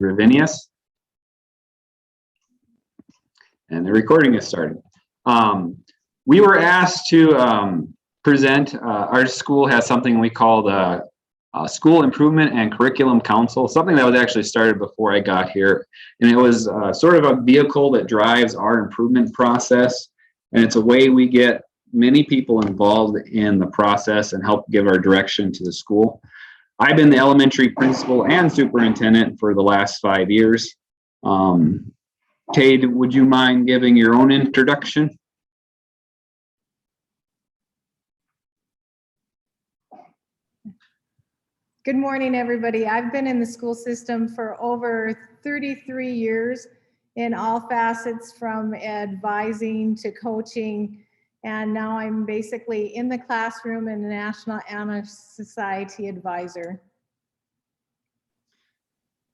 Rivinius. And the recording is started. We were asked to present, our school has something we call the School Improvement and Curriculum Council, something that was actually started before I got here. And it was sort of a vehicle that drives our improvement process. And it's a way we get many people involved in the process and help give our direction to the school. I've been the elementary principal and superintendent for the last 5 years. Kay, would you mind giving your own introduction? Good morning, everybody. I've been in the school system for over 33 years in all facets, from advising to coaching, and now I'm basically in the classroom and a National Honor Society advisor.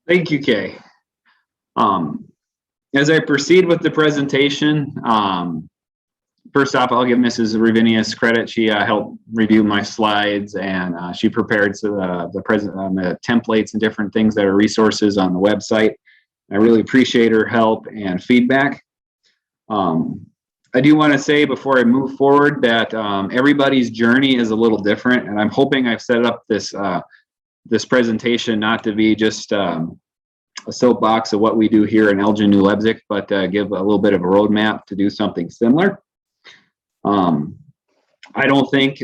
Thank you, Kay. As I proceed with the presentation, first off, I'll give Mrs. Rivinius credit. She helped review my slides, and she prepared the templates and different things that are resources on the website. I really appreciate her help and feedback. I do want to say before I move forward that everybody's journey is a little different, and I'm hoping I've set up this this presentation not to be just a soapbox of what we do here in Elgin, New Leipzig, but give a little bit of a roadmap to do something similar. I don't think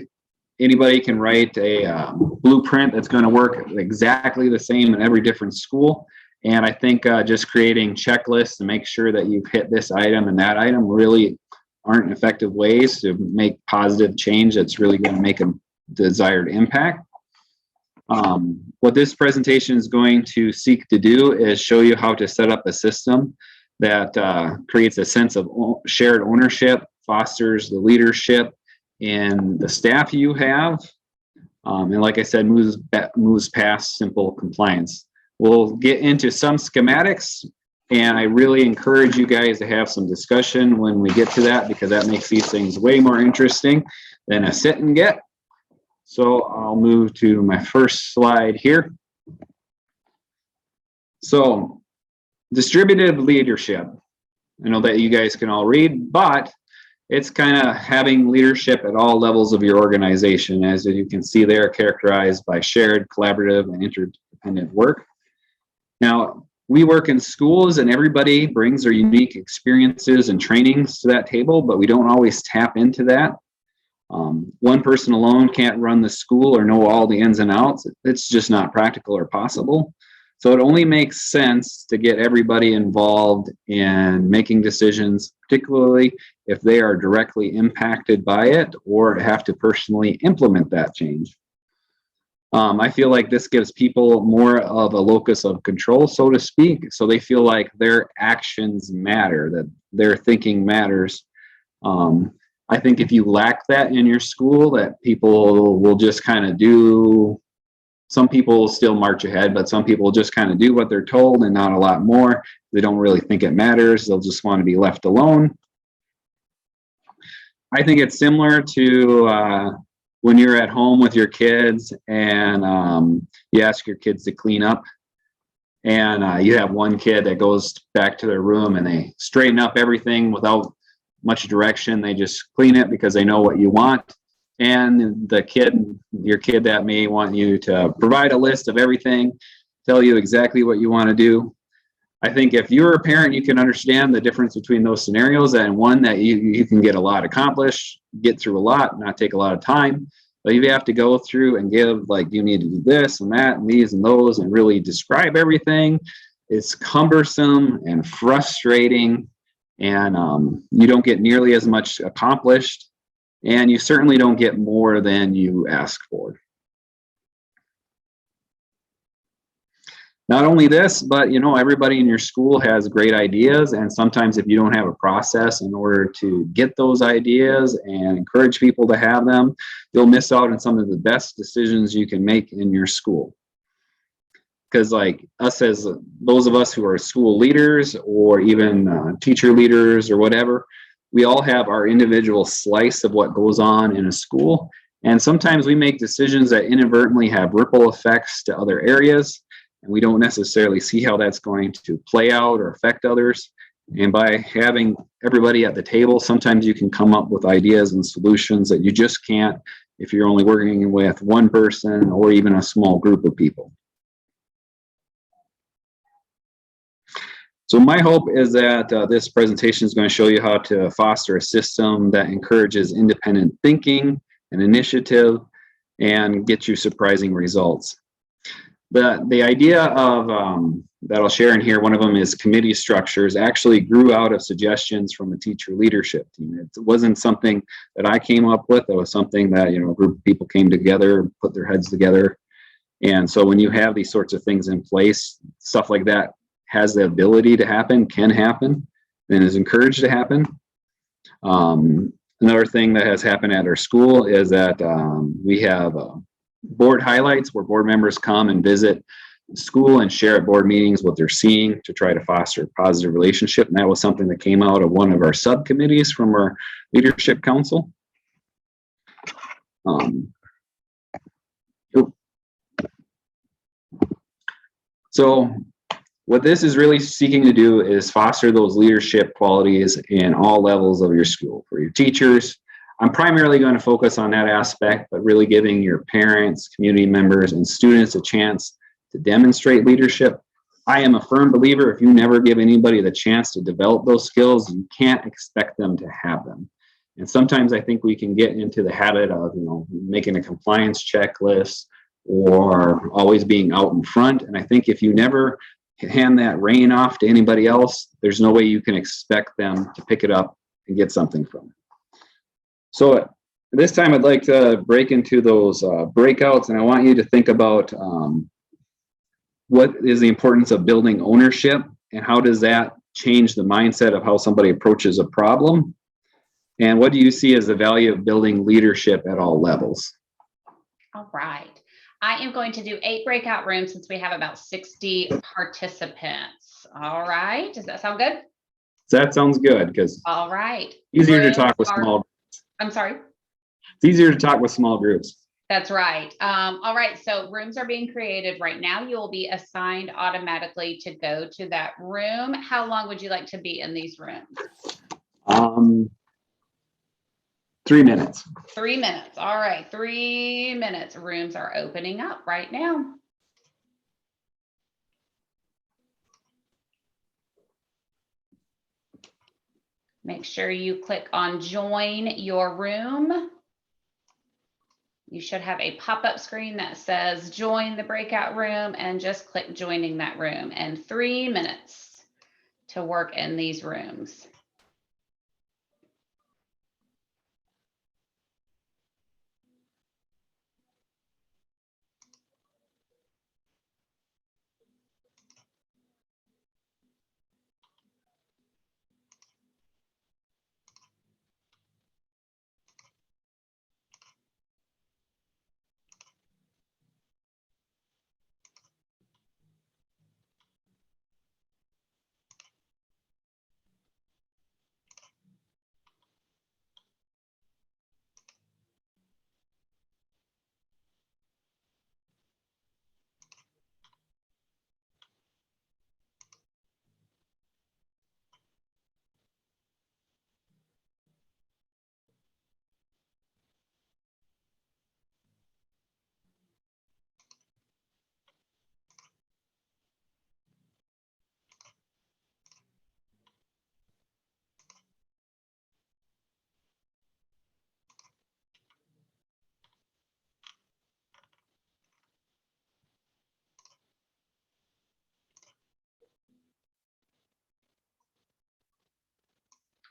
anybody can write a blueprint that's going to work exactly the same in every different school. And I think just creating checklists to make sure that you've hit this item and that item really aren't effective ways to make positive change that's really going to make a desired impact. What this presentation is going to seek to do is show you how to set up a system that creates a sense of shared ownership, fosters the leadership in the staff you have, and like I said, moves past simple compliance. We'll get into some schematics, and I really encourage you guys to have some discussion when we get to that, because that makes these things way more interesting than a sit and get. So I'll move to my first slide here. So distributive leadership. I know that you guys can all read, but it's kind of having leadership at all levels of your organization. As you can see, they are characterized by shared, collaborative, and interdependent work. Now, we work in schools, and everybody brings their unique experiences and trainings to that table, but we don't always tap into that. One person alone can't run the school or know all the ins and outs. It's just not practical or possible. So it only makes sense to get everybody involved in making decisions, particularly if they are directly impacted by it or have to personally implement that change. I feel like this gives people more of a locus of control, so to speak, so they feel like their actions matter, that their thinking matters. I think if you lack that in your school, that people will just kind of do, some people will still march ahead, but some people just kind of do what they're told and not a lot more. They don't really think it matters. They'll just want to be left alone. I think it's similar to when you're at home with your kids and you ask your kids to clean up, and you have one kid that goes back to their room and they straighten up everything without much direction. They just clean it because they know what you want. And the kid, your kid that may want you to provide a list of everything, tell you exactly what you want to do. I think if you're a parent, you can understand the difference between those scenarios, and one that you can get a lot accomplished, get through a lot, not take a lot of time. But you have to go through and give, like, you need to do this and that and these and those and really describe everything. It's cumbersome and frustrating, and you don't get nearly as much accomplished, and you certainly don't get more than you ask for. Not only this, but everybody in your school has great ideas, and sometimes if you don't have a process in order to get those ideas and encourage people to have them, you'll miss out on some of the best decisions you can make in your school. Because like us, as those of us who are school leaders or even teacher leaders or whatever, we all have our individual slice of what goes on in a school. And sometimes we make decisions that inadvertently have ripple effects to other areas. and we don't necessarily see how that's going to play out or affect others. And by having everybody at the table, sometimes you can come up with ideas and solutions that you just can't if you're only working with one person or even a small group of people. So my hope is that this presentation is going to show you how to foster a system that encourages independent thinking and initiative and get you surprising results. The idea of that I'll share in here, one of them is committee structures, actually grew out of suggestions from a teacher leadership team. It wasn't something that I came up with. It was something that, a group of people came together, put their heads together. And so when you have these sorts of things in place, stuff like that has the ability to happen, can happen, and is encouraged to happen. Another thing that has happened at our school is that we have board highlights where board members come and visit school and share at board meetings what they're seeing to try to foster a positive relationship. And that was something that came out of one of our subcommittees from our leadership council. So what this is really seeking to do is foster those leadership qualities in all levels of your school. For your teachers, I'm primarily going to focus on that aspect, but really giving your parents, community members, and students a chance to demonstrate leadership. I am a firm believer if you never give anybody the chance to develop those skills, you can't expect them to have them. And sometimes I think we can get into the habit of, making a compliance checklist or always being out in front. And I think if you never hand that rein off to anybody else, there's no way you can expect them to pick it up and get something from it. So this time I'd like to break into those breakouts, and I want you to think about what is the importance of building ownership and how does that change the mindset of how somebody approaches a problem, and what do you see as the value of building leadership at all levels? All right. I am going to do 8 breakout rooms since we have about 60 participants. All right. Does that sound good? That sounds good, because all right, easier to talk with small. I'm sorry. It's easier to talk with small groups. That's right. All right. So rooms are being created right now. You will be assigned automatically to go to that room. How long would you like to be in these rooms? 3 minutes. 3 minutes. All right. 3 minutes. Rooms are opening up right now. Make sure you click on join your room. You should have a pop-up screen that says join the breakout room, and just click joining that room. And 3 minutes to work in these rooms.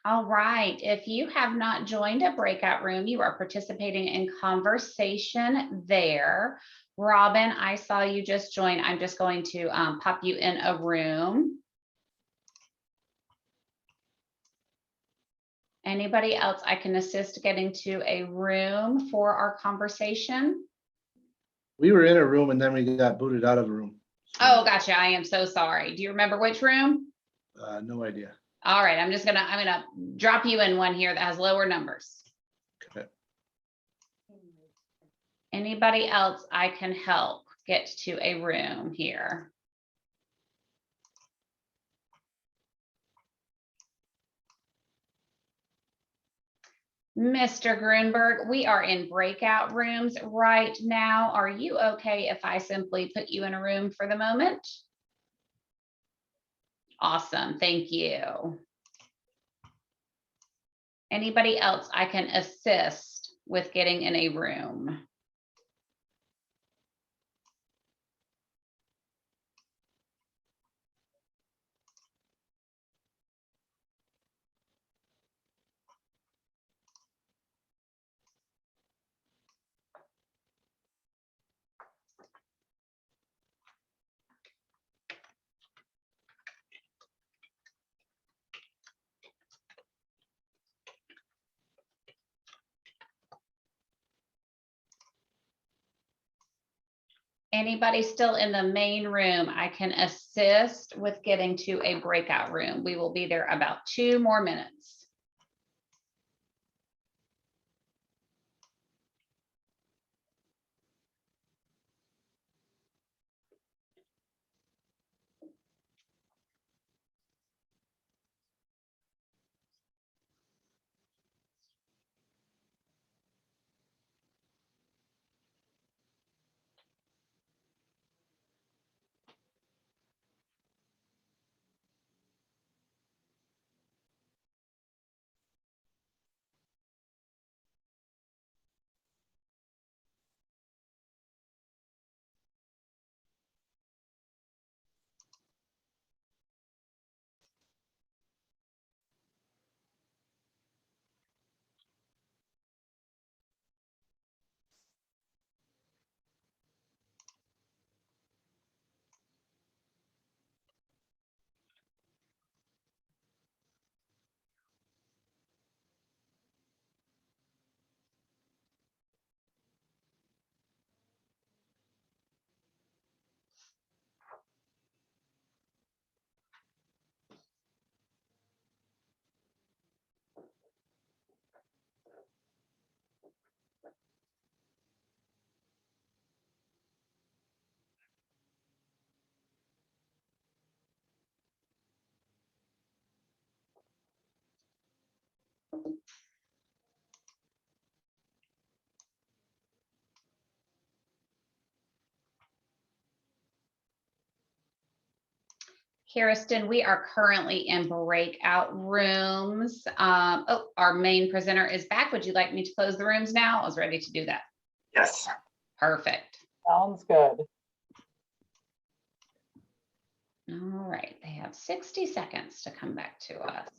All right. If you have not joined a breakout room, you are participating in conversation there. Robin, I saw you just join. I'm just going to pop you in a room. Anybody else I can assist getting to a room for our conversation? We were in a room and then we got booted out of a room. Oh, gotcha. I am so sorry. Do you remember which room? No idea. All right. I'm gonna drop you in one here that has lower numbers. Okay. Anybody else I can help get to a room here? Mr. Grunberg, we are in breakout rooms right now. Are you okay if I simply put you in a room for the moment? Awesome, thank you. Anybody else I can assist with getting in a room? Anybody still in the main room, I can assist with getting to a breakout room. We will be there about 2 more minutes. Kirsten, we are currently in breakout rooms. Oh, our main presenter is back. Would you like me to close the rooms now? I was ready to do that. Yes. Perfect. Sounds good. All right, they have 60 seconds to come back to us.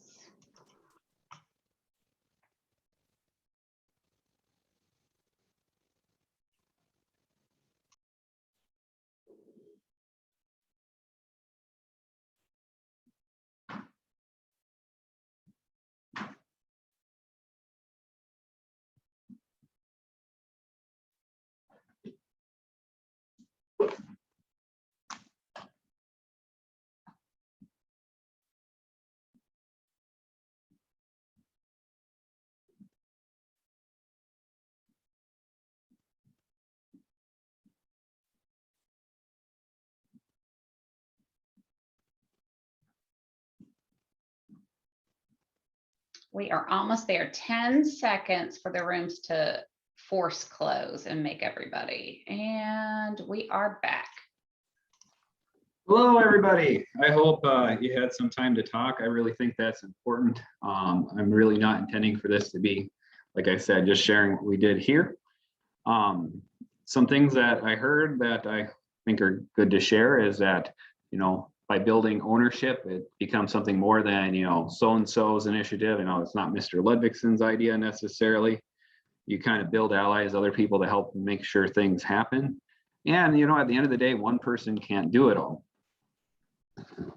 We are almost there. 10 seconds for the rooms to force close and make everybody. And we are back. Hello, everybody. I hope you had some time to talk. I really think that's important. I'm really not intending for this to be, like I said, just sharing what we did here. Some things that I heard that I think are good to share is that, you know, by building ownership, it becomes something more than, you know, so-and-so's initiative. You know, it's not Mr. Ludvigson's idea necessarily. You kind of build allies, other people to help make sure things happen. And, you know, at the end of the day, one person can't do it all.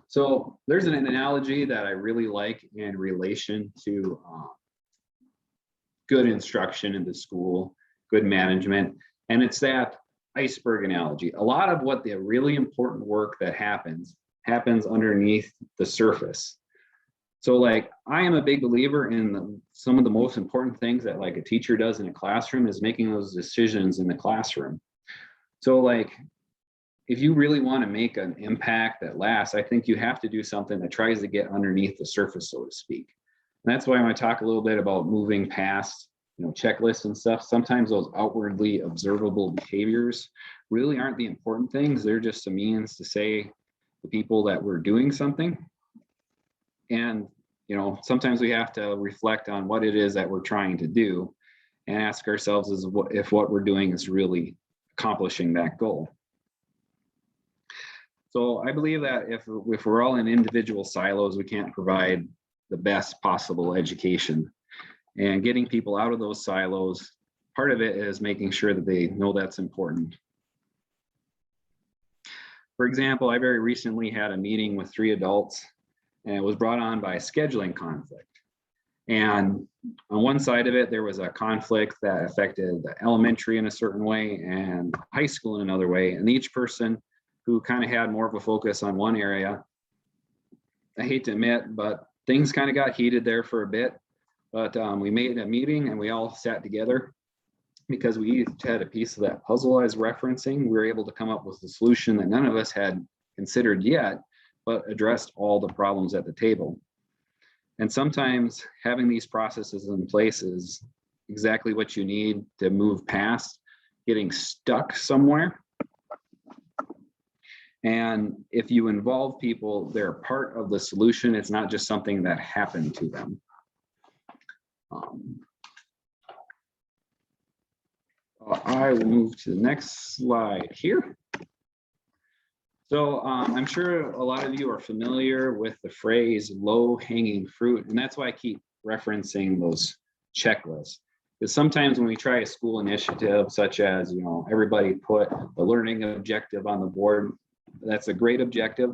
So there's an analogy that I really like in relation to good instruction in the school, good management, and it's that iceberg analogy. A lot of what the really important work that happens underneath the surface. So like, I am a big believer in some of the most important things that like a teacher does in a classroom is making those decisions in the classroom. So like, if you really want to make an impact that lasts, I think you have to do something that tries to get underneath the surface, so to speak. And that's why I want to talk a little bit about moving past checklists and stuff. Sometimes those outwardly observable behaviors really aren't the important things. They're just a means to say to people that we're doing something. And, sometimes we have to reflect on what it is that we're trying to do and ask ourselves if what we're doing is really accomplishing that goal. So I believe that if we're all in individual silos, we can't provide the best possible education. And getting people out of those silos, part of it is making sure that they know that's important. For example, I very recently had a meeting with 3 adults, and it was brought on by a scheduling conflict. And on one side of it, there was a conflict that affected the elementary in a certain way and high school in another way. And each person who kind of had more of a focus on one area, I hate to admit, but things kind of got heated there for a bit. But we made a meeting and we all sat together because we each had a piece of that puzzle I was referencing. We were able to come up with a solution that none of us had considered yet, but addressed all the problems at the table. And sometimes having these processes in place is exactly what you need to move past getting stuck somewhere. And if you involve people, they're part of the solution. It's not just something that happened to them. I will move to the next slide here. So I'm sure a lot of you are familiar with the phrase low-hanging fruit, and that's why I keep referencing those checklists. Because sometimes when we try a school initiative, such as, everybody put the learning objective on the board, that's a great objective,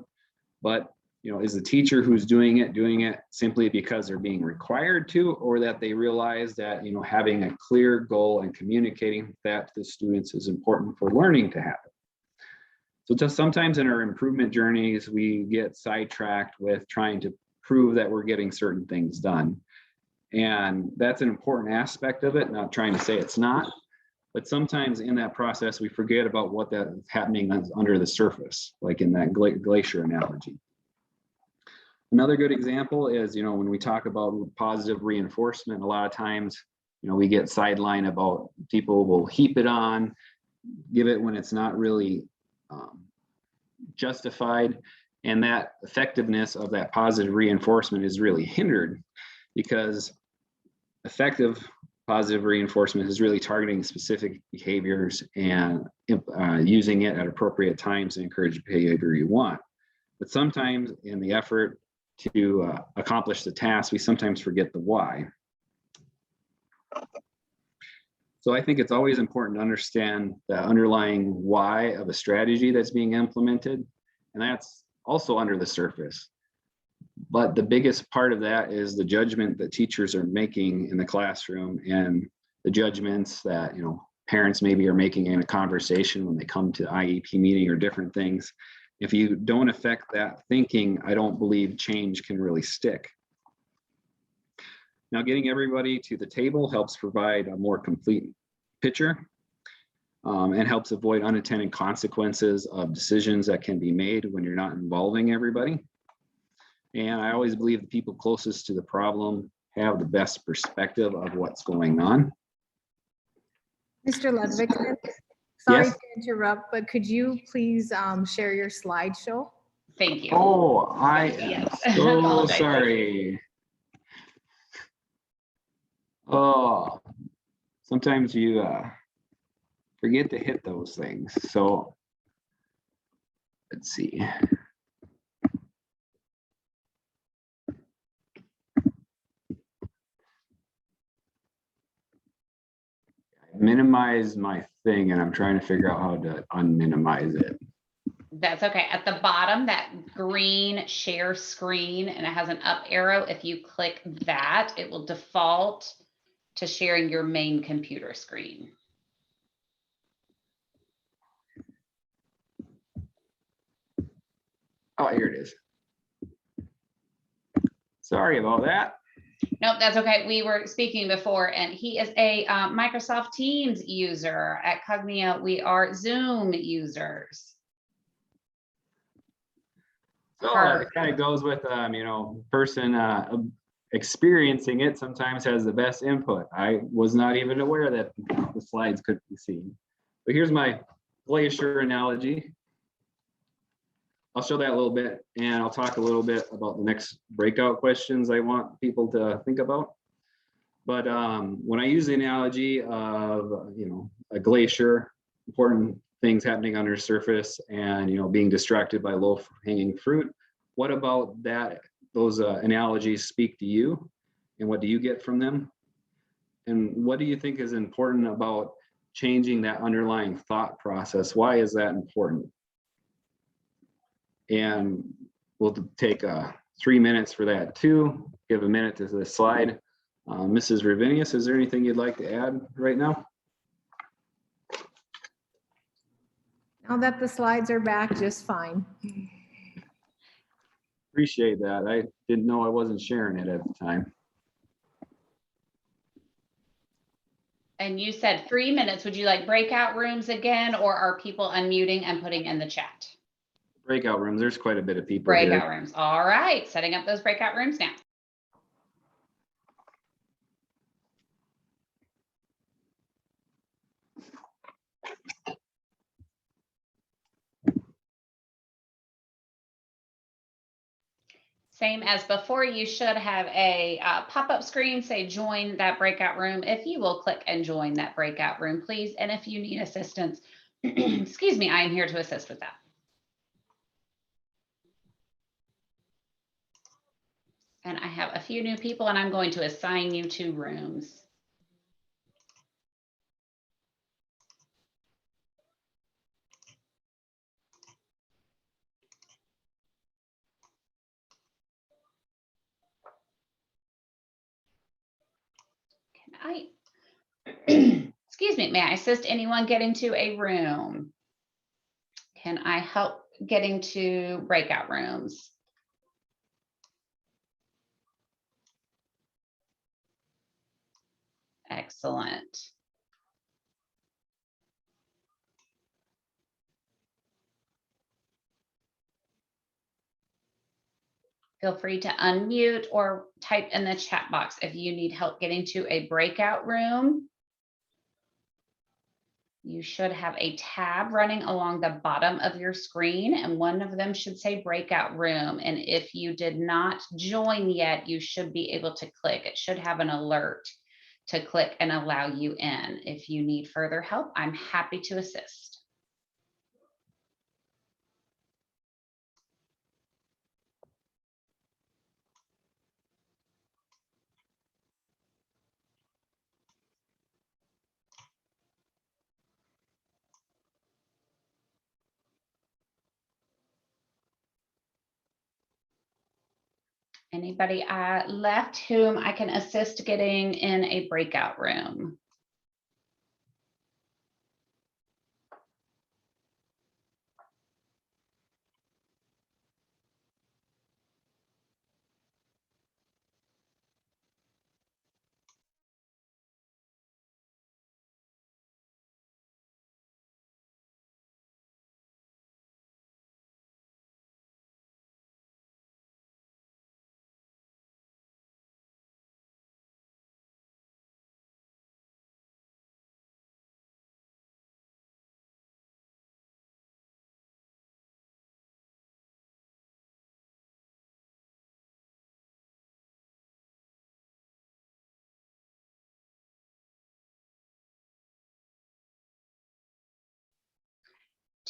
but, is the teacher who's doing it simply because they're being required to, or that they realize that, having a clear goal and communicating that to the students is important for learning to happen. So just sometimes in our improvement journeys, we get sidetracked with trying to prove that we're getting certain things done. And that's an important aspect of it, not trying to say it's not, but sometimes in that process, we forget about what that is happening under the surface, like in that glacier analogy. Another good example is, when we talk about positive reinforcement, a lot of times, we get sidelined about people will heap it on, give it when it's not really justified, and that effectiveness of that positive reinforcement is really hindered because effective positive reinforcement is really targeting specific behaviors and using it at appropriate times to encourage behavior you want. But sometimes in the effort to accomplish the task, we sometimes forget the why. So I think it's always important to understand the underlying why of a strategy that's being implemented, and that's also under the surface. But the biggest part of that is the judgment that teachers are making in the classroom and the judgments that parents maybe are making in a conversation when they come to IEP meeting or different things. If you don't affect that thinking, I don't believe change can really stick. Now, getting everybody to the table helps provide a more complete picture and helps avoid unintended consequences of decisions that can be made when you're not involving everybody. And I always believe the people closest to the problem have the best perspective of what's going on. Mr. Ludvigson, sorry Yes? to interrupt, but could you please share your slideshow? Thank you. Oh, I am Yes. so Apologize. sorry. Oh, sometimes you forget to hit those things. So let's see. Minimize my thing and I'm trying to figure out how to unminimize it. That's okay. At the bottom, that green share screen, and it has an up arrow. If you click that, it will default to sharing your main computer screen. Oh, here it is. Sorry about that. Nope, that's okay. We were speaking before, and he is a Microsoft Teams user. At Cognia, we are Zoom users. So it kind of goes with, person experiencing it sometimes has the best input. I was not even aware that the slides could be seen. But here's my glacier analogy. I'll show that a little bit, and I'll talk a little bit about the next breakout questions I want people to think about. But when I use the analogy of, a glacier, important things happening under the surface, and, being distracted by low-hanging fruit, what about that? Those analogies speak to you, and what do you get from them? And what do you think is important about changing that underlying thought process? Why is that important? And we'll take 3 minutes for that too. Give a minute to this slide. Mrs. Rivinius, is there anything you'd like to add right now? Now that the slides are back, just fine. Appreciate that. I didn't know I wasn't sharing it at the time. And you said 3 minutes. Would you like breakout rooms again, or are people unmuting and putting in the chat? Breakout rooms, there's quite a bit of people Breakout here. rooms. All right, setting up those breakout rooms now. Same as before, you should have a pop-up screen say join that breakout room. If you will click and join that breakout room, please. And if you need assistance, excuse me, I am here to assist with that. And I have a few new people, and I'm going to assign you to rooms. Excuse me, may I assist anyone getting to a room? Can I help getting to breakout rooms? Excellent. Feel free to unmute or type in the chat box if you need help getting to a breakout room. You should have a tab running along the bottom of your screen, and one of them should say breakout room. And if you did not join yet, you should be able to click. It should have an alert to click and allow you in. If you need further help, I'm happy to assist. Anybody left whom I can assist getting in a breakout room?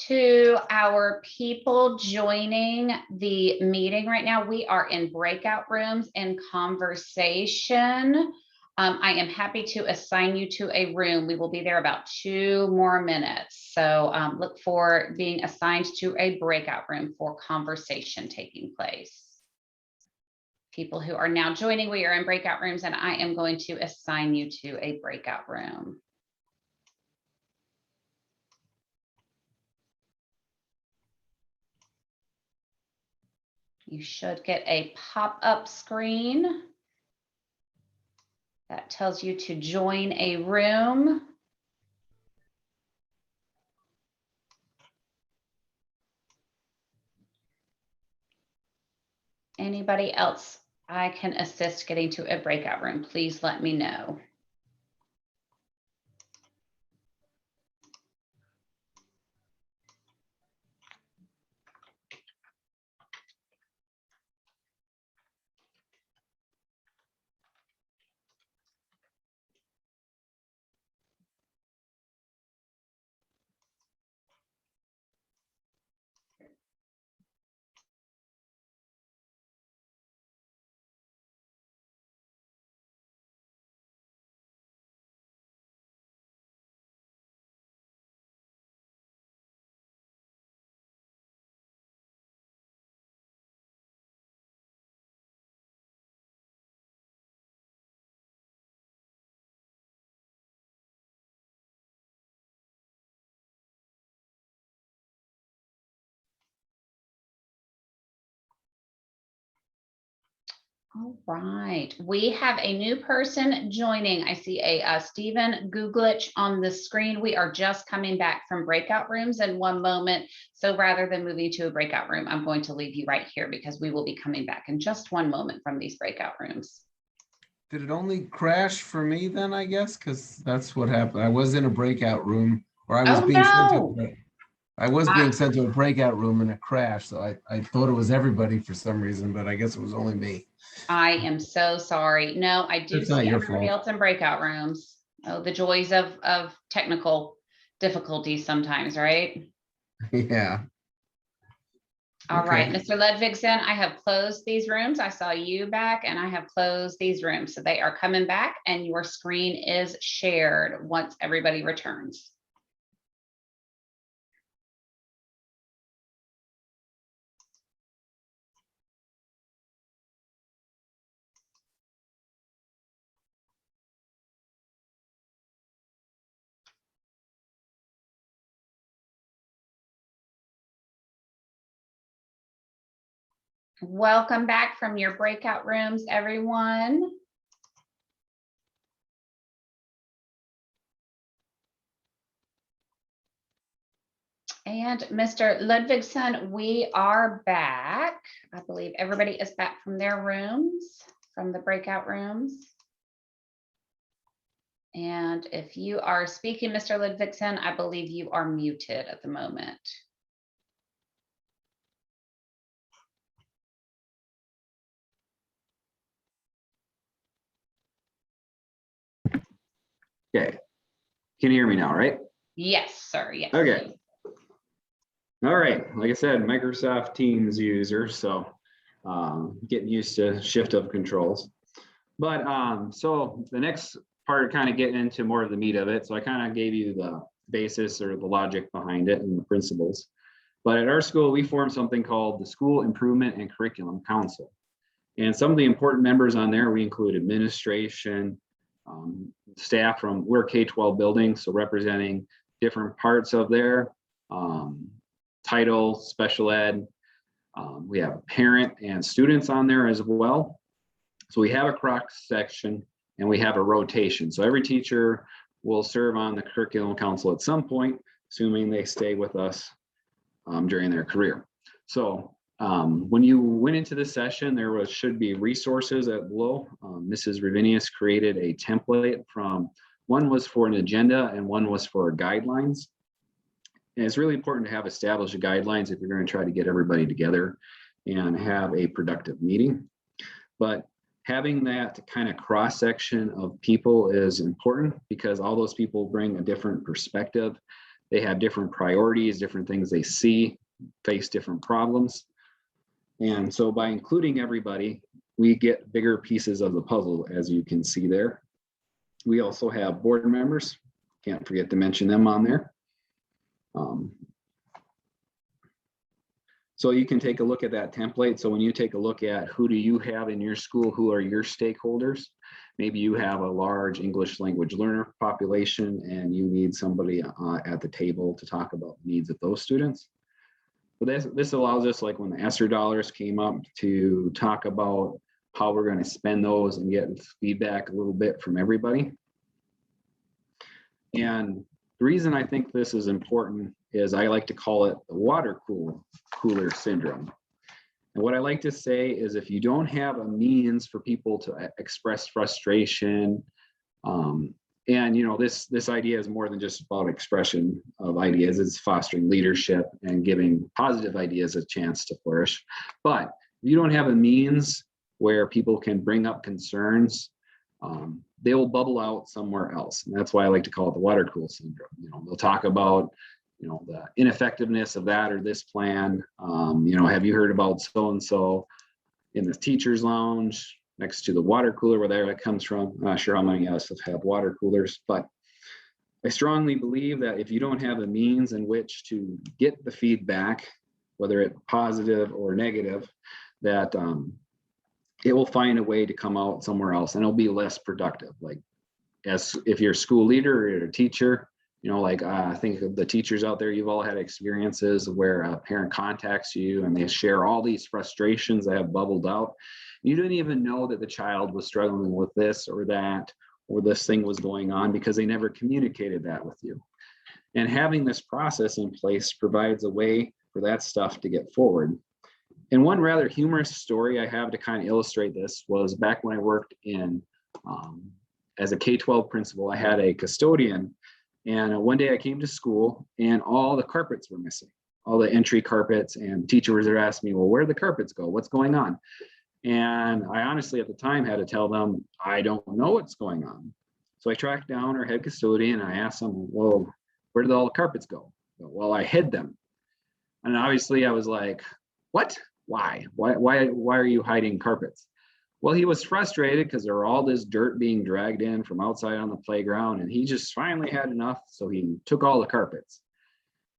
To our people joining the meeting right now, we are in breakout rooms and conversation. I am happy to assign you to a room. We will be there about 2 more minutes. So look for being assigned to a breakout room for conversation taking place. People who are now joining, we are in breakout rooms, and I am going to assign you to a breakout room. You should get a pop-up screen that tells you to join a room. Anybody else I can assist getting to a breakout room. Please let me know. All right, we have a new person joining. I see a Stephen Googlich on the screen. We are just coming back from breakout rooms in one moment. So rather than moving to a breakout room, I'm going to leave you right here because we will be coming back in just one moment from these breakout rooms. Did it only crash for me then, I guess? Because that's what happened. I was in a breakout room, or I was Oh, being sent no. to I was being sent to a breakout room and it crashed. So I thought it was everybody for some reason, but I guess it was only me. I am so sorry. No, I do It's not see your everybody fault. else in breakout rooms. Oh, the joys of technical difficulties sometimes, right? Yeah. All right, Okay. Mr. Ludvigson, I have closed these rooms. I saw you back and I have closed these rooms. So they are coming back and your screen is shared once everybody returns. Welcome back from your breakout rooms, everyone. And Mr. Ludvigson, we are back. I believe everybody is back from their rooms, from the breakout rooms. And if you are speaking, Mr. Ludvigson, I believe you are muted at the moment. Okay. Can you hear me now, right? Yes, sir. Yes. Okay. All right. Like I said, Microsoft Teams user, so getting used to shift of controls. But so the next part, kind of getting into more of the meat of it. So I kind of gave you the basis or the logic behind it and the principles. But at our school, we formed something called the School Improvement and Curriculum Council. And some of the important members on there, we include administration, staff from, we're K-12 building, so representing different parts of their title, special ed. We have parent and students on there as well. So we have a cross section and we have a rotation. So every teacher will serve on the curriculum council at some point, assuming they stay with us during their career. So when you went into this session, there should be resources at below. Mrs. Rivinius created a template from, one was for an agenda and one was for guidelines. And it's really important to have established guidelines if you're going to try to get everybody together and have a productive meeting. But having that kind of cross section of people is important because all those people bring a different perspective. They have different priorities, different things they see, face different problems. And so by including everybody, we get bigger pieces of the puzzle, as you can see there. We also have board members. Can't forget to mention them on there. So you can take a look at that template. So when you take a look at who do you have in your school, who are your stakeholders, maybe you have a large English language learner population and you need somebody at the table to talk about the needs of those students. But this allows us, like when the ESSER dollars came up, to talk about how we're going to spend those and get feedback a little bit from everybody. And the reason I think this is important is I like to call it the water cooler syndrome. And what I like to say is if you don't have a means for people to express frustration, and this idea is more than just about expression of ideas. It's fostering leadership and giving positive ideas a chance to flourish. But if you don't have a means where people can bring up concerns, they will bubble out somewhere else. And that's why I like to call it the water cooler syndrome. They'll talk about the ineffectiveness of that or this plan. Have you heard about so-and-so in the teacher's lounge next to the water cooler, where that comes from? I'm not sure how many of us have water coolers, but I strongly believe that if you don't have a means in which to get the feedback, whether it's positive or negative, that it will find a way to come out somewhere else, and it'll be less productive. Like, as if you're a school leader or you're a teacher, I think of the teachers out there, you've all had experiences where a parent contacts you and they share all these frustrations that have bubbled out. You didn't even know that the child was struggling with this or that, or this thing was going on, because they never communicated that with you. And having this process in place provides a way for that stuff to get forward. And one rather humorous story I have to kind of illustrate this was back when I worked in, as a K-12 principal, I had a custodian. And one day I came to school and all the carpets were missing, all the entry carpets, and teachers were asking me, well, where did the carpets go? What's going on? And I honestly at the time had to tell them, I don't know what's going on. So I tracked down our head custodian and I asked them, well, where did all the carpets go? Well, I hid them. And obviously I was like, what? Why are you hiding carpets? Well, he was frustrated because there were all this dirt being dragged in from outside on the playground, and he just finally had enough, so he took all the carpets.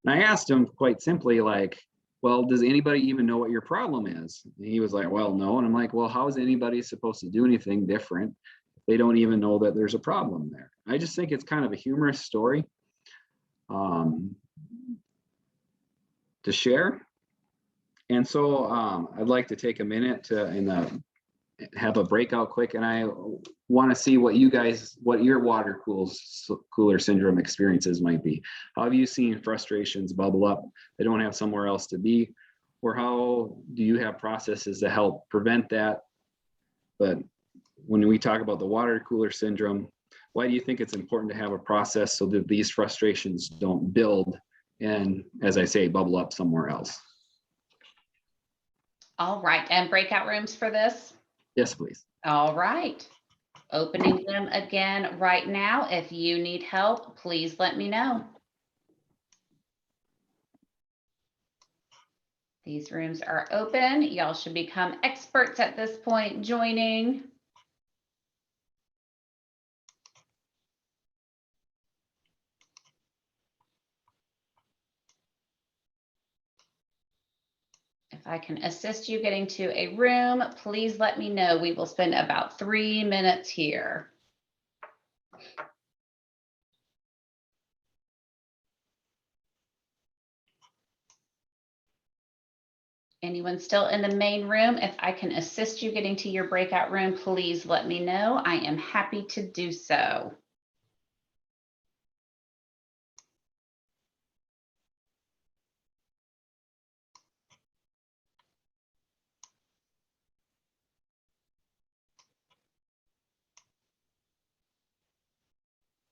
And I asked him quite simply, like, well, does anybody even know what your problem is? And he was like, well, no. And I'm like, well, how is anybody supposed to do anything different if they don't even know that there's a problem there? I just think it's kind of a humorous story to share. And so I'd like to take a minute to have a breakout quick, and I want to see what your water cooler syndrome experiences might be. How have you seen frustrations bubble up? They don't have somewhere else to be, or how do you have processes to help prevent that? But when we talk about the water cooler syndrome, why do you think it's important to have a process so that these frustrations don't build and, as I say, bubble up somewhere else? All right, and breakout rooms for this? Yes, please. All right. Opening them again right now. If you need help, please let me know. These rooms are open. Y'all should become experts at this point joining. If I can assist you getting to a room, please let me know. We will spend about 3 minutes here. Anyone still in the main room? If I can assist you getting to your breakout room, please let me know. I am happy to do so.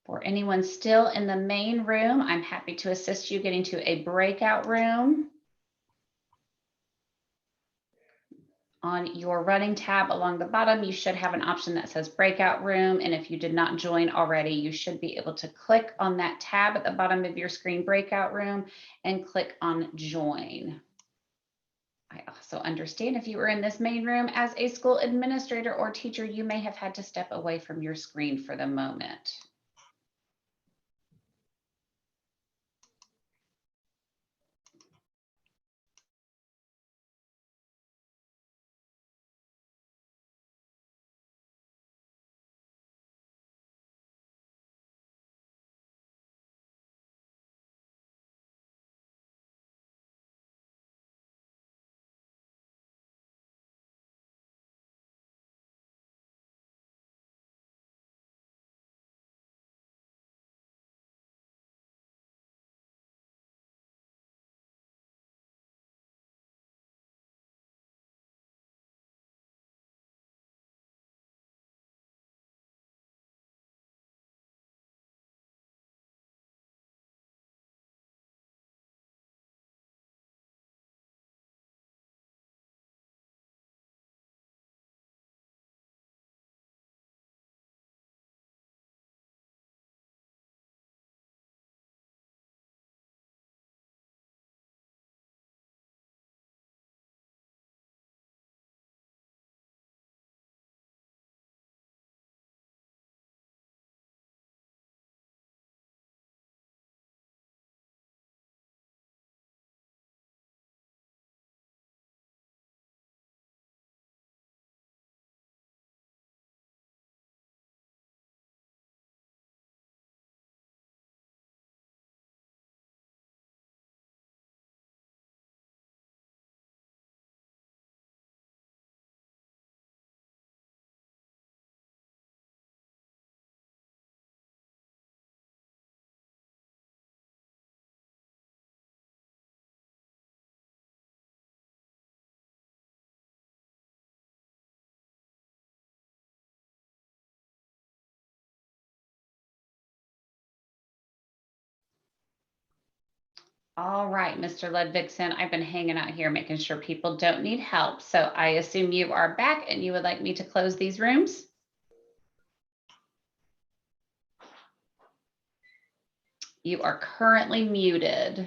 For anyone still in the main room, I'm happy to assist you getting to a breakout room. On your running tab along the bottom, you should have an option that says breakout room. And if you did not join already, you should be able to click on that tab at the bottom of your screen, breakout room, and click on join. I also understand if you were in this main room as a school administrator or teacher, you may have had to step away from your screen for the moment. All right, Mr. Ludvigson, I've been hanging out here making sure people don't need help. So I assume you are back and you would like me to close these rooms? You are currently muted.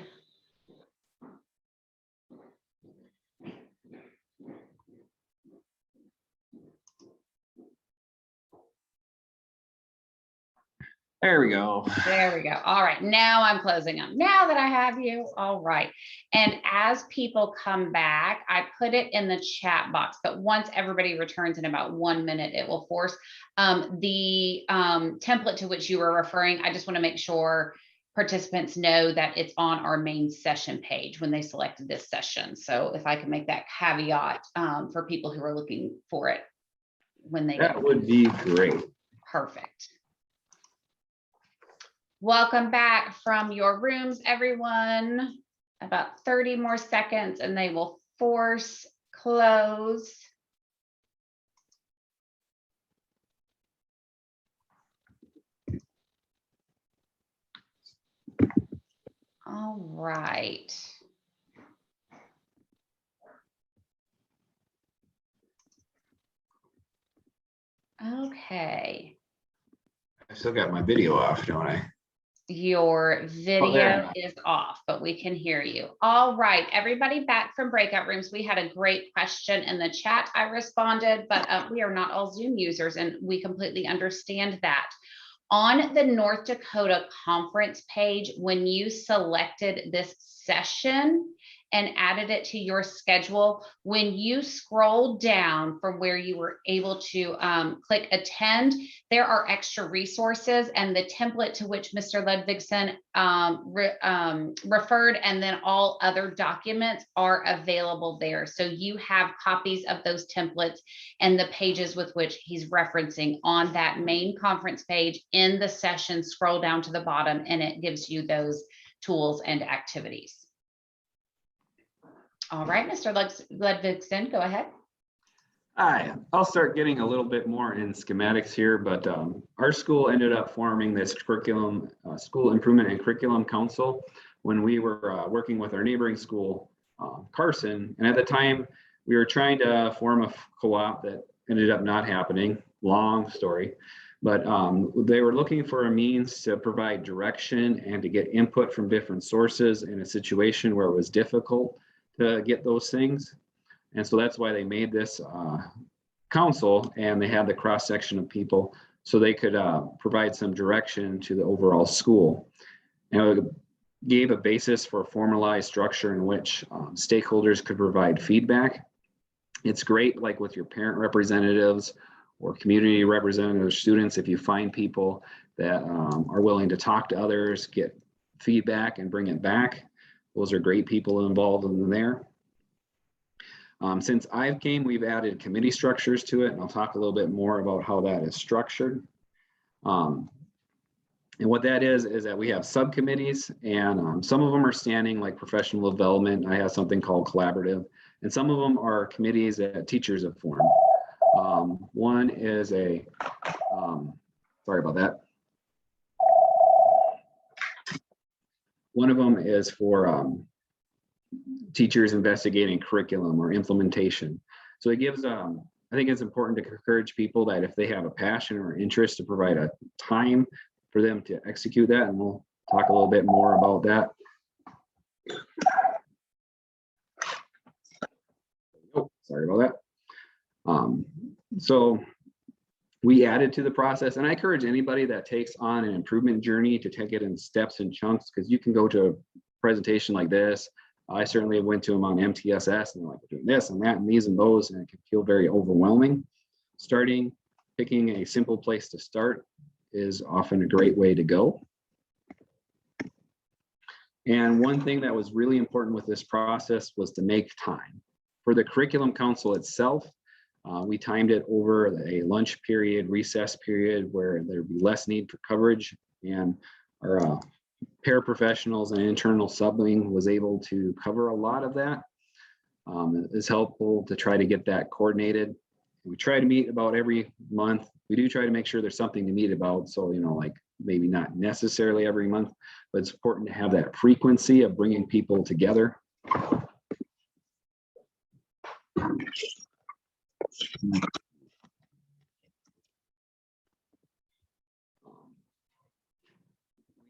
There we go. There we go. All right, now I'm closing them. Now that I have you, all right. And as people come back, I put it in the chat box, but once everybody returns in about 1 minute, it will force the template to which you were referring. I just want to make sure participants know that it's on our main session page when they selected this session. So if I can make that caveat for people who are looking for it when they That would be great. Perfect. Welcome back from your rooms, everyone. About 30 more seconds and they will force close. All right. Okay. I still got my video off, don't I? Your there. video is off, but we can hear you. All right, everybody back from breakout rooms. We had a great question in the chat. I responded, but we are not all Zoom users and we completely understand that. On the North Dakota conference page, when you selected this session and added it to your schedule, when you scroll down from where you were able to click attend, there are extra resources and the template to which Mr. Ludvigson referred, and then all other documents are available there. So you have copies of those templates and the pages with which he's referencing on that main conference page in the session. Scroll down to the bottom and it gives you those tools and activities. All right, Mr. Ludvigson, go ahead. Hi, I'll start getting a little bit more in schematics here, but our school ended up forming this curriculum, School Improvement and Curriculum Council when we were working with our neighboring school, Carson. And at the time, we were trying to form a co-op that ended up not happening, long story. But they were looking for a means to provide direction and to get input from different sources in a situation where it was difficult to get those things. And so that's why they made this council, and they had the cross section of people so they could provide some direction to the overall school. And it gave a basis for a formalized structure in which stakeholders could provide feedback. It's great, like with your parent representatives or community representatives, students, if you find people that are willing to talk to others, get feedback and bring it back. Those are great people involved in there. Since I've came, we've added committee structures to it, and I'll talk a little bit more about how that is structured. And what that is that we have subcommittees, and some of them are standing, like professional development. I have something called collaborative, and some of them are committees that teachers have formed. One is a, sorry about that. One of them is for teachers investigating curriculum or implementation. So it gives, I think it's important to encourage people that if they have a passion or interest, to provide a time for them to execute that. And we'll talk a little bit more about that. Oh, sorry about that. So we added to the process, and I encourage anybody that takes on an improvement journey to take it in steps and chunks, because you can go to a presentation like this. I certainly went to them on MTSS and like, we're doing this and that and these and those, and it can feel very overwhelming. Picking a simple place to start is often a great way to go. And one thing that was really important with this process was to make time. For the curriculum council itself, we timed it over a lunch period, recess period, where there'd be less need for coverage, and our paraprofessionals and internal subbing was able to cover a lot of that. It's helpful to try to get that coordinated. We try to meet about every month. We do try to make sure there's something to meet about. So, you know, like maybe not necessarily every month, but it's important to have that frequency of bringing people together.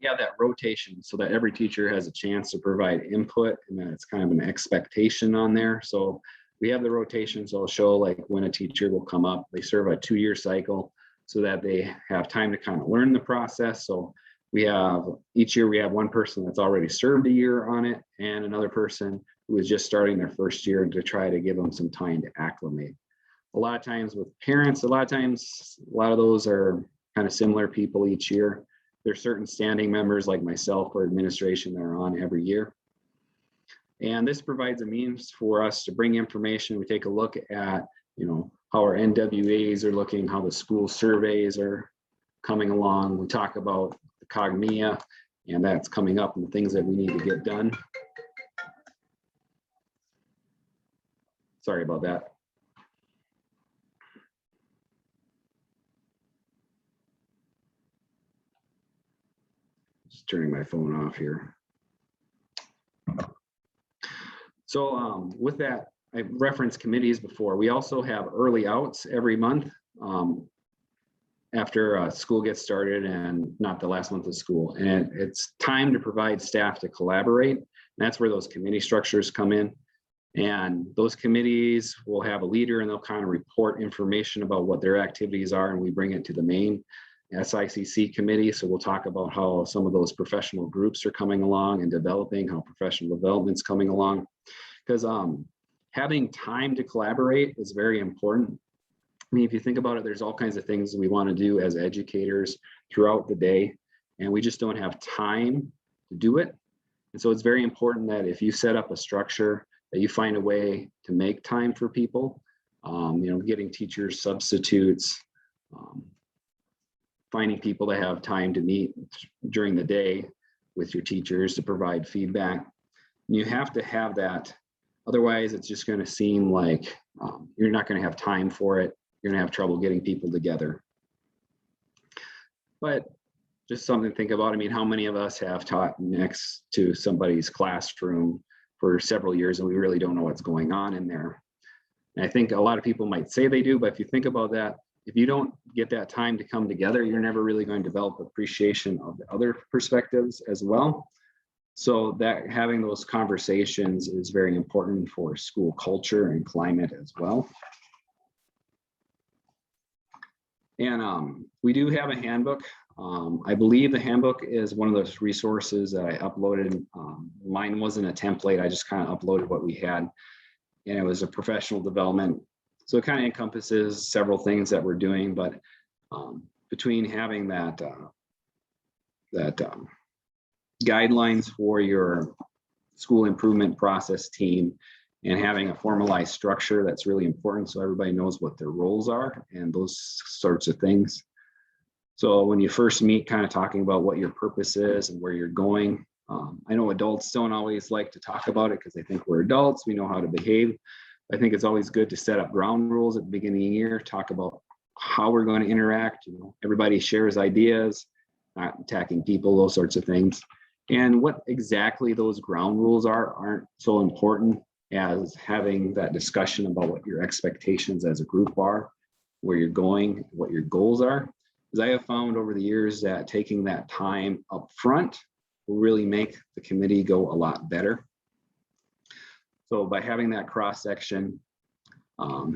We have that rotation so that every teacher has a chance to provide input, and then it's kind of an expectation on there. So we have the rotation, so I'll show like when a teacher will come up. They serve a 2-year cycle so that they have time to kind of learn the process. So we have each year we have one person that's already served a year on it and another person who is just starting their first year to try to give them some time to acclimate. A lot of times with parents, a lot of those are kind of similar people each year. There's certain standing members like myself or administration that are on every year. And this provides a means for us to bring information. We take a look at, how our NWAs are looking, how the school surveys are coming along. We talk about the Cognia, and that's coming up and the things that we need to get done. Sorry about that. Just turning my phone off here. So with that, I referenced committees before. We also have early outs every month after school gets started and not the last month of school. And it's time to provide staff to collaborate. And that's where those committee structures come in. And those committees will have a leader and they'll kind of report information about what their activities are, and we bring it to the main SICC committee. So we'll talk about how some of those professional groups are coming along and developing, how professional development's coming along. Because having time to collaborate is very important. I mean, if you think about it, there's all kinds of things we want to do as educators throughout the day, and we just don't have time to do it. And so it's very important that if you set up a structure, that you find a way to make time for people, getting teachers substitutes, finding people to have time to meet during the day with your teachers to provide feedback. And you have to have that. Otherwise, it's just going to seem like you're not going to have time for it. You're going to have trouble getting people together. But just something to think about. I mean, how many of us have taught next to somebody's classroom for several years and we really don't know what's going on in there? And I think a lot of people might say they do, but if you think about that, if you don't get that time to come together, you're never really going to develop appreciation of the other perspectives as well. So that having those conversations is very important for school culture and climate as well. And we do have a handbook. I believe the handbook is one of those resources that I uploaded. Mine wasn't a template. I just kind of uploaded what we had, and it was a professional development. So it kind of encompasses several things that we're doing, but between having that guidelines for your school improvement process team and having a formalized structure, that's really important so everybody knows what their roles are and those sorts of things. So when you first meet, kind of talking about what your purpose is and where you're going. I know adults don't always like to talk about it because they think we're adults, we know how to behave. I think it's always good to set up ground rules at the beginning of the year, talk about how we're going to interact. Everybody shares ideas, not attacking people, those sorts of things. And what exactly those ground rules aren't so important as having that discussion about what your expectations as a group are, where you're going, what your goals are. Because I have found over the years that taking that time up front will really make the committee go a lot better. So by having that cross section,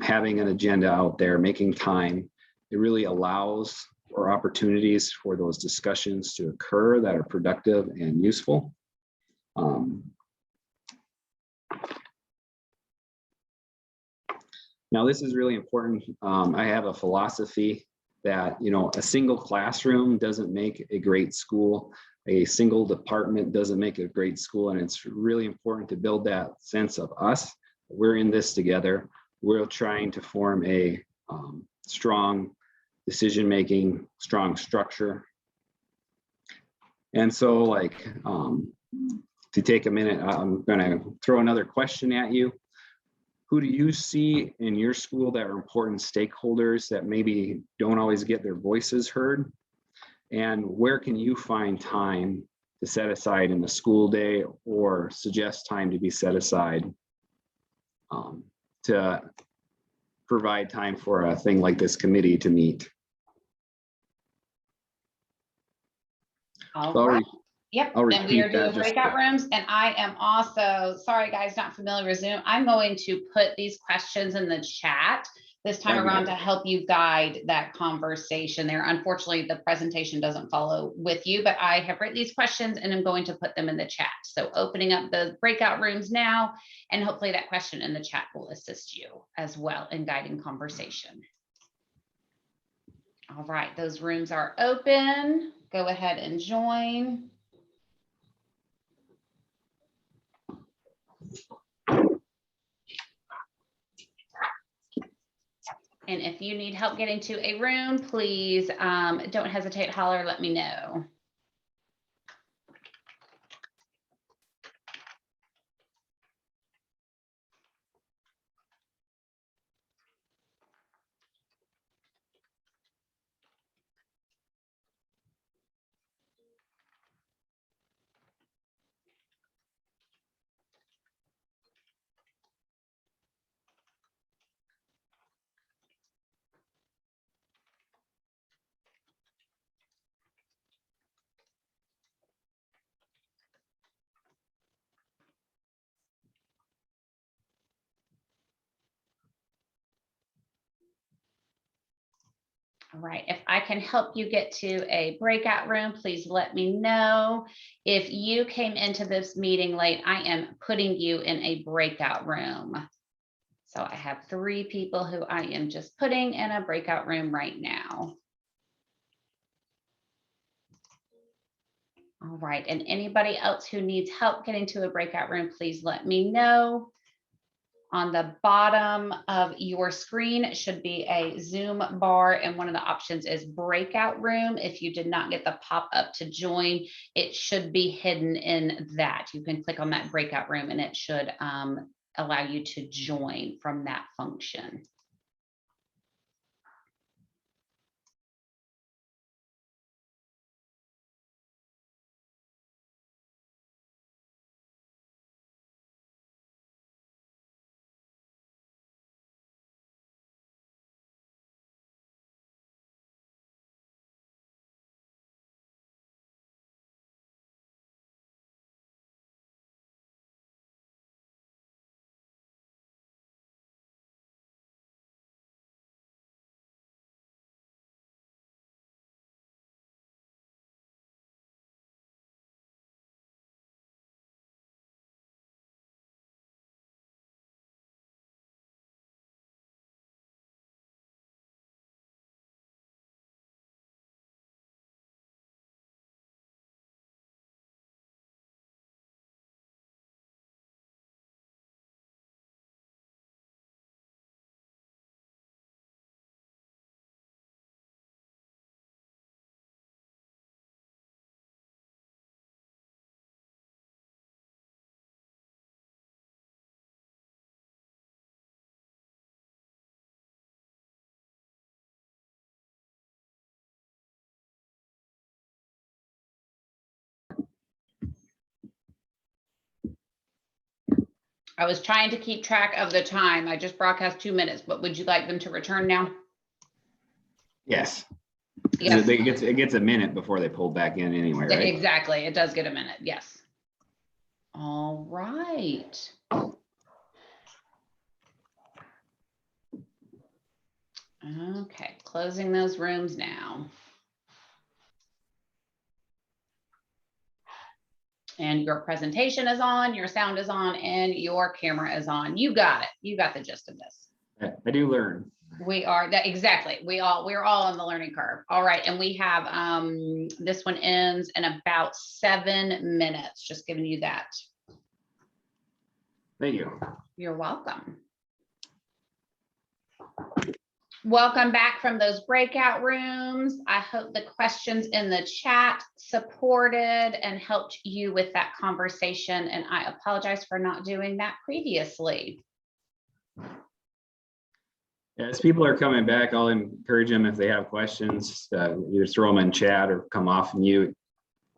having an agenda out there, making time, it really allows for opportunities for those discussions to occur that are productive and useful. Now this is really important. I have a philosophy that, a single classroom doesn't make a great school. A single department doesn't make a great school. And it's really important to build that sense of us. We're in this together. We're trying to form a strong decision-making, strong structure. And so to take a minute, I'm gonna throw another question at you. Who do you see in your school that are important stakeholders that maybe don't always get their voices heard? And where can you find time to set aside in the school day, or suggest time to be set aside to provide time for a thing like this committee to meet? All So right. Yep, I'll and we are repeat that doing just breakout rooms, and I am also, sorry guys, not familiar with Zoom. I'm going to put these questions in the chat this time Okay. around to help you guide that conversation there. Unfortunately, the presentation doesn't follow with you, but I have written these questions and I'm going to put them in the chat. So opening up the breakout rooms now, and hopefully that question in the chat will assist you as well in guiding conversation. All right, those rooms are open. Go ahead and join. And if you need help getting to a room, please don't hesitate, holler, let me know. All right, if I can help you get to a breakout room, please let me know. If you came into this meeting late, I am putting you in a breakout room. So I have 3 people who I am just putting in a breakout room right now. All right, and anybody else who needs help getting to a breakout room, please let me know. On the bottom of your screen should be a Zoom bar, and one of the options is breakout room. If you did not get the pop-up to join, it should be hidden in that. You can click on that breakout room and it should allow you to join from that function. I was trying to keep track of the time. I just broadcast 2 minutes, but would you like them to return now? Yes. Yes. It gets a minute before they pull back in anyway, right? Exactly. It does get a minute. Yes. All right. Okay, closing those rooms now. And your presentation is on, your sound is on, and your camera is on. You got it. You got the gist of this. I do learn. We are that exactly. We're all on the learning curve. All right, and we have this one ends in about 7 minutes. Just giving you that. Thank you. You're welcome. Welcome back from those breakout rooms. I hope the questions in the chat supported and helped you with that conversation. And I apologize for not doing that previously. As people are coming back, I'll encourage them if they have questions, either throw them in chat or come off mute.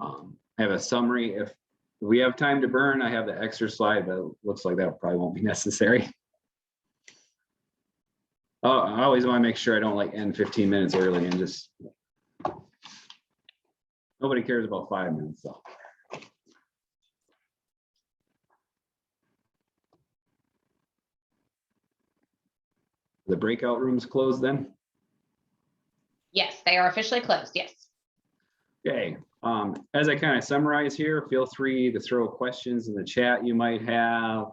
I have a summary. If we have time to burn, I have the extra slide, but it looks like that probably won't be necessary. Oh, I always want to make sure I don't like end 15 minutes early and just, nobody cares about 5 minutes though. The breakout rooms closed then? Yes, they are officially closed. Yes. Okay, as I kind of summarize here, feel free to throw questions in the chat you might have,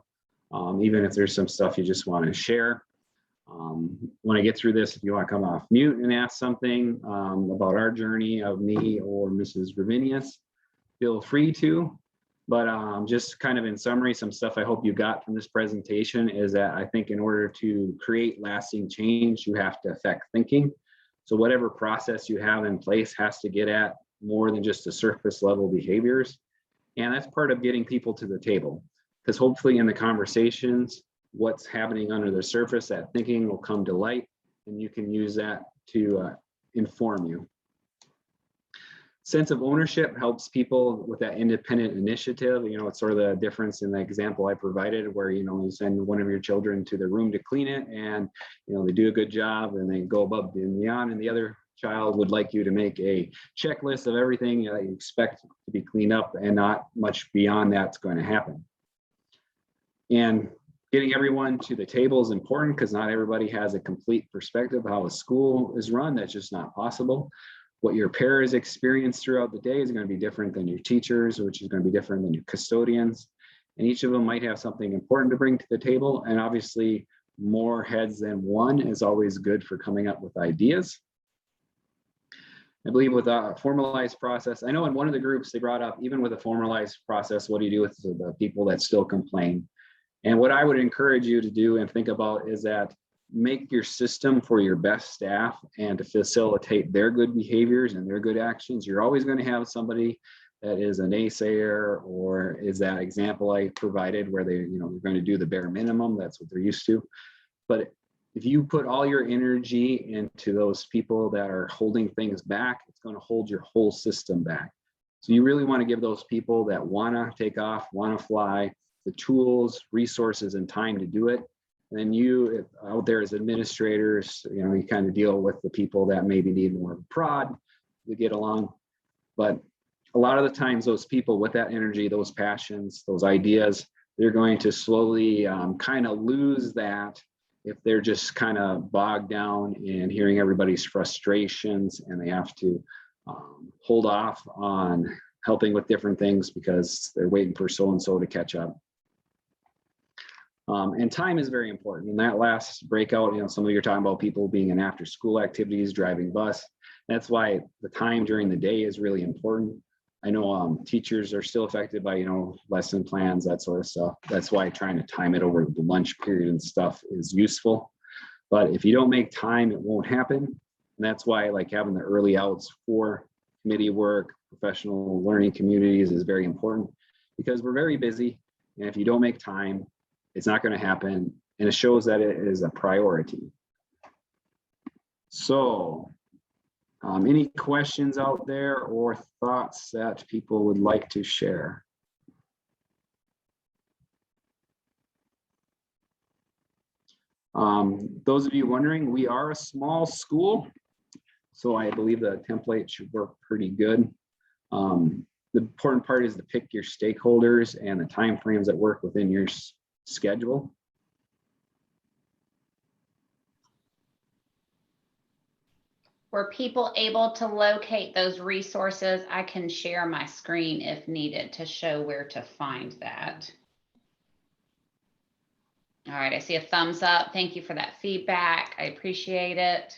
even if there's some stuff you just want to share. When I get through this, if you want to come off mute and ask something about our journey of me or Mrs. Rivinius, feel free to. But just kind of in summary, some stuff I hope you got from this presentation is that I think in order to create lasting change, you have to affect thinking. So whatever process you have in place has to get at more than just the surface level behaviors. And that's part of getting people to the table, because hopefully in the conversations, what's happening under the surface, that thinking will come to light, and you can use that to inform you. Sense of ownership helps people with that independent initiative. You know, it's sort of the difference in the example I provided where, you know, you send one of your children to the room to clean it and, you know, they do a good job and they go above and beyond, and the other child would like you to make a checklist of everything you expect to be cleaned up, and not much beyond that's going to happen. And getting everyone to the table is important because not everybody has a complete perspective of how a school is run. That's just not possible. What your peers experience throughout the day is going to be different than your teachers, which is going to be different than your custodians. And each of them might have something important to bring to the table. And obviously, more heads than one is always good for coming up with ideas. I believe with a formalized process, I know in one of the groups they brought up, even with a formalized process, what do you do with the people that still complain? And what I would encourage you to do and think about is that make your system for your best staff and to facilitate their good behaviors and their good actions. You're always going to have somebody that is a naysayer, or is that example I provided where they're going to do the bare minimum. That's what they're used to. But if you put all your energy into those people that are holding things back, it's going to hold your whole system back. So you really want to give those people that want to take off, want to fly, the tools, resources, and time to do it. And then you out there as administrators, you kind of deal with the people that maybe need more prod to get along. But a lot of the times those people with that energy, those passions, those ideas, they're going to slowly kind of lose that if they're just kind of bogged down in hearing everybody's frustrations, and they have to hold off on helping with different things because they're waiting for so-and-so to catch up. And time is very important. In that last breakout, some of you are talking about people being in after school activities, driving bus. That's why the time during the day is really important. I know teachers are still affected by, lesson plans, that sort of stuff. That's why trying to time it over the lunch period and stuff is useful. But if you don't make time, it won't happen. And that's why like having the early outs for committee work, professional learning communities is very important, because we're very busy. And if you don't make time, it's not going to happen. And it shows that it is a priority. So any questions out there or thoughts that people would like to share? Those of you wondering, we are a small school, so I believe the template should work pretty good. The important part is to pick your stakeholders and the timeframes that work within your schedule. Were people able to locate those resources? I can share my screen if needed to show where to find that. All right, I see a thumbs up. Thank you for that feedback. I appreciate it.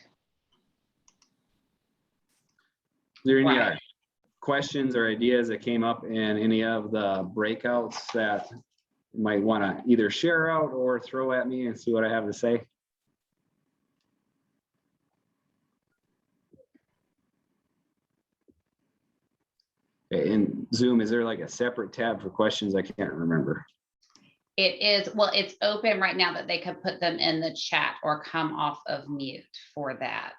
Is there any questions or ideas that came up in any of the breakouts that you might want to either share out or throw at me and see what I have to say? In Zoom, is there like a separate tab for questions? I can't remember. It is, well, it's open right now that they could put them in the chat or come off of mute for that.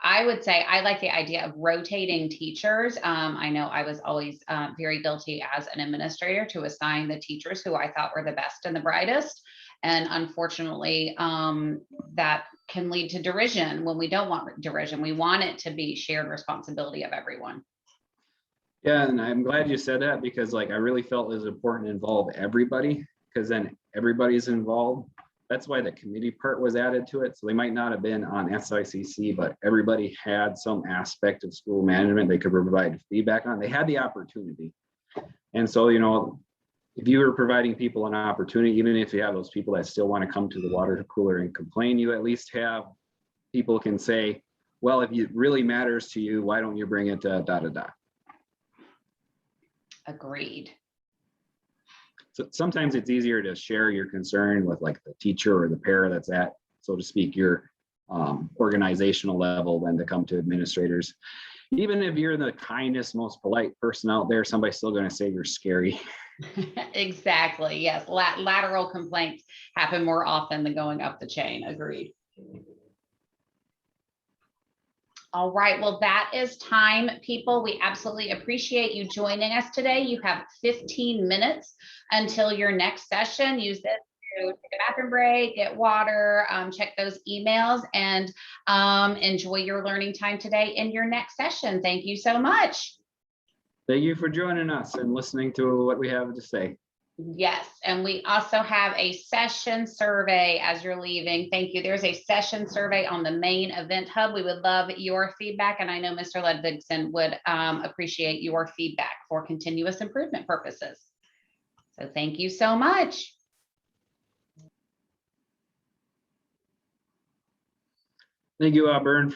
I would say I like the idea of rotating teachers. I know I was always very guilty as an administrator to assign the teachers who I thought were the best and the brightest. And unfortunately, that can lead to derision when we don't want derision. We want it to be shared responsibility of everyone. Yeah, and I'm glad you said that, because like I really felt it was important to involve everybody, because then everybody's involved. That's why the committee part was added to it. So they might not have been on SICC, but everybody had some aspect of school management they could provide feedback on. They had the opportunity. And so, you know, if you were providing people an opportunity, even if you have those people that still want to come to the water cooler and complain, you at least have people can say, well, if it really matters to you, why don't you bring it to da da da. Agreed. So sometimes it's easier to share your concern with like the teacher or the para that's at, so to speak, your organizational level than to come to administrators. Even if you're the kindest, most polite person out there, somebody's still going to say you're scary. Exactly. Yes. Lateral complaints happen more often than going up the chain. Agreed. All right. Well, that is time, people. We absolutely appreciate you joining us today. You have 15 minutes until your next session. Use this to take a bathroom break, get water, check those emails, and enjoy your learning time today in your next session. Thank you so much. Thank you for joining us and listening to what we have to say. Yes, and we also have a session survey as you're leaving. Thank you. There's a session survey on the main event hub. We would love your feedback, and I know Mr. Ludvigson would appreciate your feedback for continuous improvement purposes. So thank you so much. Thank you, Auburn.